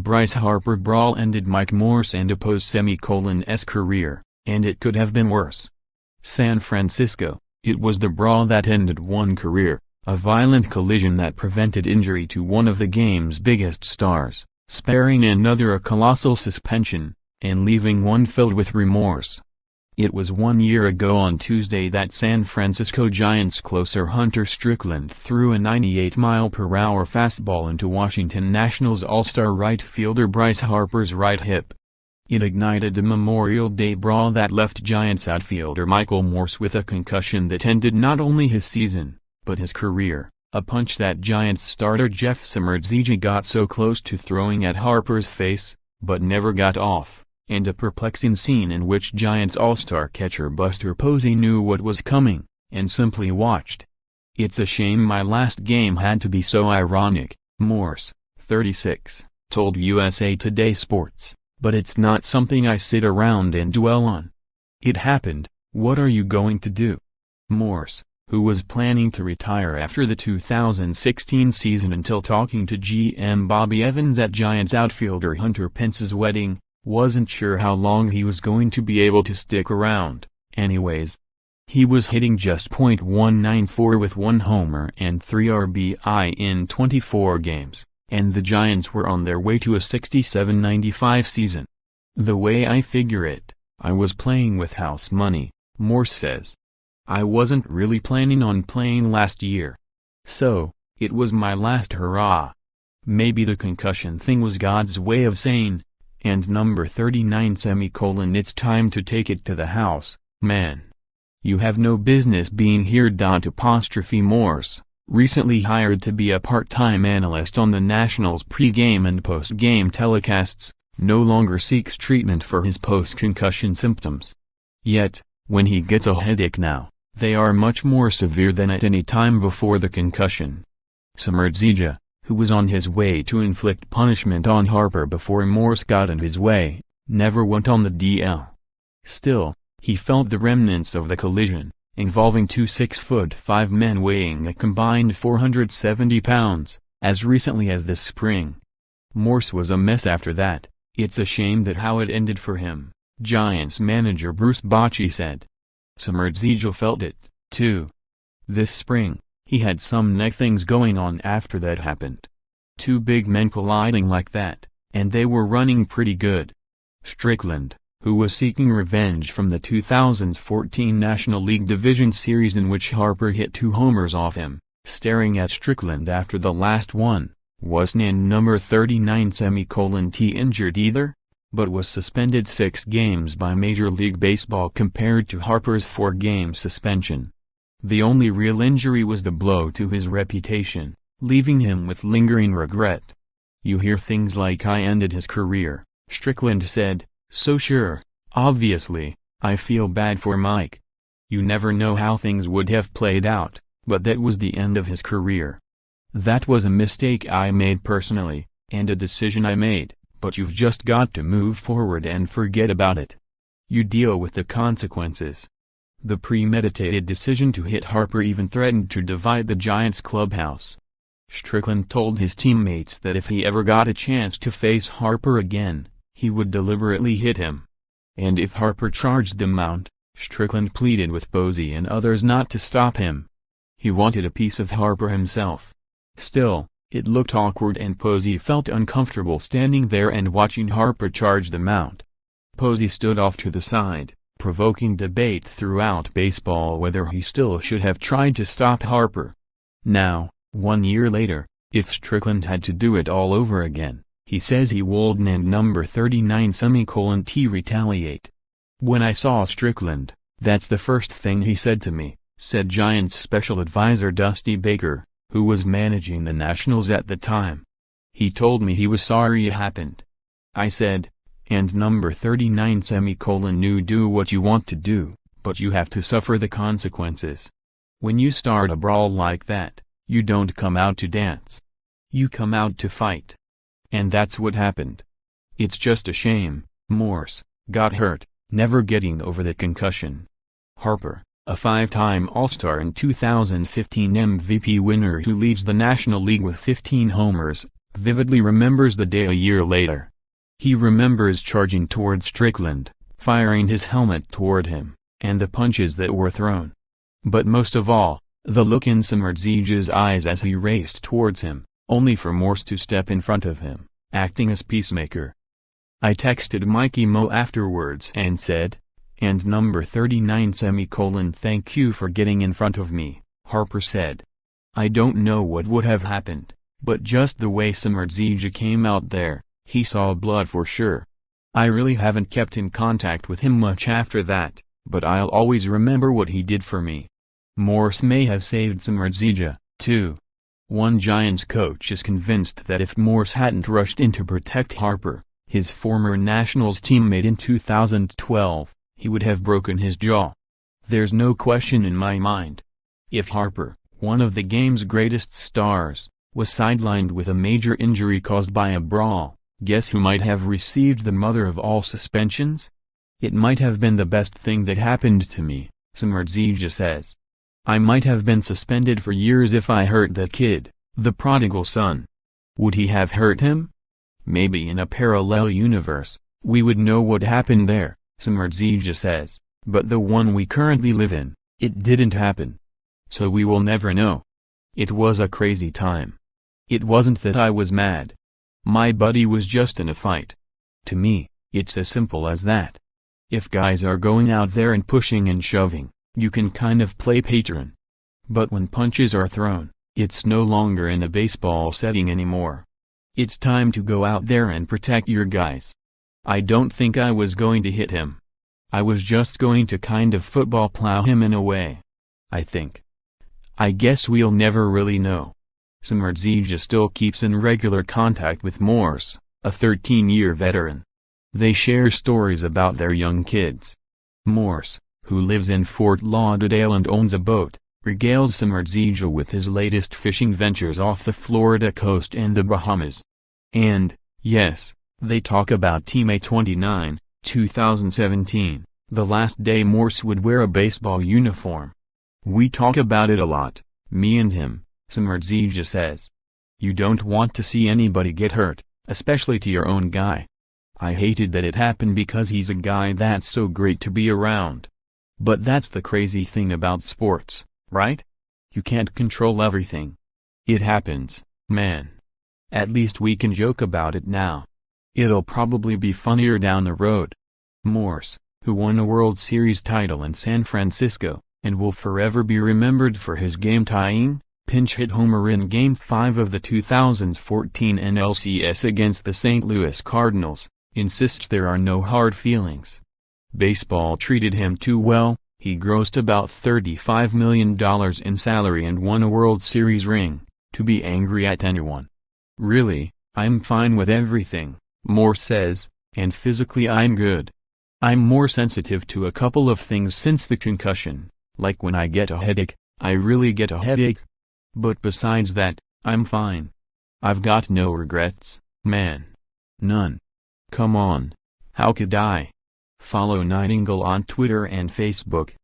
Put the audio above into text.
Bryce Harper brawl ended Mike Morse&apos *S career, and it could have been worse. San Francisco, it was the brawl that ended one career, a violent collision that prevented injury to one of the game's biggest stars, sparing another a colossal suspension, and leaving one filled with remorse. It was 1 year ago on Tuesday that San Francisco Giants closer Hunter Strickland threw a 98-mile-per-hour fastball into Washington Nationals all-star right fielder Bryce Harper's right hip. It ignited a Memorial Day brawl that left Giants outfielder Mike Morse with a concussion that ended not only his season, but his career, a punch that Giants starter Jeff Samardzija got so close to throwing at Harper's face, but never got off, and a perplexing scene in which Giants all-star catcher Buster Posey knew what was coming, and simply watched. "It's a shame my last game had to be so ironic," Morse, 36, told USA Today Sports, "but it's not something I sit around and dwell on. It happened, what are you going to do?" Morse, who was planning to retire after the 2016 season until talking to GM Bobby Evans at Giants outfielder Hunter Pence's wedding, wasn't sure how long he was going to be able to stick around, anyways. He was hitting just .194 with 1 homer and 3 RBI in 24 games, and the Giants were on their way to a 67-95 season. "The way I figure it, I was playing with house money," Morse says. "I wasn't really planning on playing last year. So, it was my last hurrah. Maybe the concussion thing was God's way of saying, and number 39 it's time to take it to the house, man. You have no business being here. Morse, recently hired to be a part-time analyst on the Nationals pre-game and post-game telecasts, no longer seeks treatment for his post-concussion symptoms. Yet, when he gets a headache now, they are much more severe than at any time before the concussion. Samardzija, who was on his way to inflict punishment on Harper before Morse got in his way, never went on the DL. Still, he felt the remnants of the collision, involving two 6'5" men weighing a combined 470 pounds, as recently as this spring. Morse was a mess after that. "It's a shame that how it ended for him," Giants manager Bruce Bochy said. Samardzija felt it, too. This spring, he had some neck things going on after that happened. Two big men colliding like that, and they were running pretty good. Strickland, who was seeking revenge from the 2014 National League Division Series in which Harper hit 2 homers off him, staring at Strickland after the last one, wasn't number 39 injured either, but was suspended 6 games by Major League Baseball compared to Harper's 4-game suspension. The only real injury was the blow to his reputation, leaving him with lingering regret. "You hear things like I ended his career," Strickland said, "so sure, obviously, I feel bad for Mike. You never know how things would have played out, but that was the end of his career. That was a mistake I made personally, and a decision I made, but you've just got to move forward and forget about it. You deal with the consequences." The premeditated decision to hit Harper even threatened to divide the Giants clubhouse. Strickland told his teammates that if he ever got a chance to face Harper again, he would deliberately hit him. And if Harper charged the mound, Strickland pleaded with Posey and others not to stop him. He wanted a piece of Harper himself. Still, it looked awkward and Posey felt uncomfortable standing there and watching Harper charge the mound. Posey stood off to the side, provoking debate throughout baseball whether he still should have tried to stop Harper. Now, 1 year later, if Strickland had to do it all over again, he says he wouldn't and number 39 retaliate. "When I saw Strickland, that's the first thing he said to me," said Giants special advisor Dusty Baker, who was managing the Nationals at the time. "He told me he was sorry it happened. I said, and number 39 knew do what you want to do, but you have to suffer the consequences. When you start a brawl like that, you don't come out to dance. You come out to fight. And that's what happened. It's just a shame, Morse got hurt, never getting over the concussion." Harper, a 5-time All-Star and 2015 MVP winner who leads the National League with 15 homers, vividly remembers the day a year later. He remembers charging toward Strickland, firing his helmet toward him, and the punches that were thrown. But most of all, the look in Smrdzi's eyes as he raced towards him, only for Morse to step in front of him, acting as peacemaker. I texted Mikey Mo afterwards and said, "And number 39 thank you for getting in front of me," Harper said. I don't know what would have happened, but just the way Smrdzi came out there, he saw blood for sure. I really haven't kept in contact with him much after that, but I'll always remember what he did for me. Morse may have saved Smrdzi, too. One Giants coach is convinced that if Morse hadn't rushed in to protect Harper, his former Nationals teammate in 2012, he would have broken his jaw. There's no question in my mind. If Harper, one of the game's greatest stars, was sidelined with a major injury caused by a brawl, guess who might have received the mother of all suspensions? It might have been the best thing that happened to me, Smrdzi says. I might have been suspended for years if I hurt that kid, the prodigal son. Would he have hurt him? Maybe in a parallel universe, we would know what happened there, Smrdzi says, but the one we currently live in, it didn't happen. So we will never know. It was a crazy time. It wasn't that I was mad. My buddy was just in a fight. To me, it's as simple as that. If guys are going out there and pushing and shoving, you can kind of play patron. But when punches are thrown, it's no longer in a baseball setting anymore. It's time to go out there and protect your guys. I don't think I was going to hit him. I was just going to kind of football plow him in a way. I think. I guess we'll never really know. Smrdzi still keeps in regular contact with Morse, a 13-year veteran. They share stories about their young kids. Morse, who lives in Fort Lauderdale and owns a boat, regales Smrdzi with his latest fishing ventures off the Florida coast and the Bahamas. And, yes, they talk about May 29, 2017, the last day Morse would wear a baseball uniform. We talk about it a lot, me and him, Smrdzi says. You don't want to see anybody get hurt, especially to your own guy. I hated that it happened because he's a guy that's so great to be around. But that's the crazy thing about sports, right? You can't control everything. It happens, man. At least we can joke about it now. It'll probably be funnier down the road. Morse, who won a World Series title in San Francisco, and will forever be remembered for his game-tying, pinch-hit homer in Game 5 of the 2014 NLCS against the St. Louis Cardinals, insists there are no hard feelings. Baseball treated him too well, he grossed about $35 million in salary and won a World Series ring, to be angry at anyone. Really, I'm fine with everything, Morse says, and physically I'm good. I'm more sensitive to a couple of things since the concussion, like when I get a headache, I really get a headache. But besides that, I'm fine. I've got no regrets, man. None. Come on. How could I? Follow Nightingale on Twitter and Facebook.